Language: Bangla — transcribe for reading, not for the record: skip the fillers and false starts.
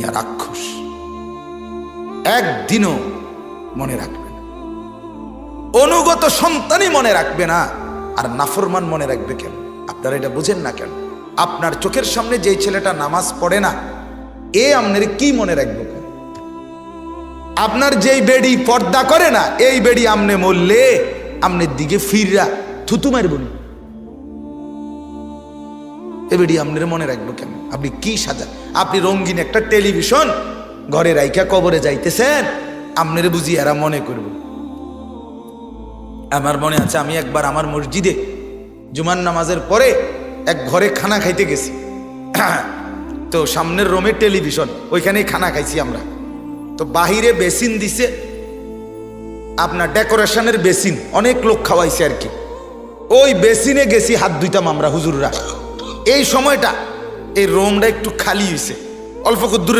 দুনিয়া রাক্ষস, একদিনও মনে রাখবে না। অনুগত সন্তানই মনে রাখবে না, আর নাফরমান মনে রাখবে কেন? আপনারা এটা বুঝেন না কেন? আপনার চোখের সামনে যেই ছেলেটা নামাজ পড়ে না, এ আপনার কি মনে রাখবে? আপনার যেই বেড়ি পর্দা করে না, এই বেড়ি আমনে মরলে আমনের দিকে ফিররা থুতু মারব না, এ বেড়ি আপনার মনে রাখবো কেন? আপনি কি সাজা? আপনি রঙিন একটা টেলিভিশন ঘরে রাইখা কবরে যাইতেছেন, আপনার বুঝি এরা মনে করব? আমার মনে আছে, আমি একবার আমার মসজিদে জুমার নামাজের পরে এক ঘরে খানা খাইতে গেছি। তো সামনের রুমে টেলিভিশন, ওইখানেই খানা খাইছি আমরা। তো বাহিরে বেসিন দিছে, আপনার ডেকোরেশনের বেসিন, অনেক লোক খাওয়াইছে আর কি। ওই বেসিনে গেছি হাত ধুইতাম আমরা হুজুররা। এই সময়টা এই রুমটা একটু খালি হয়েছে, অল্প দূরে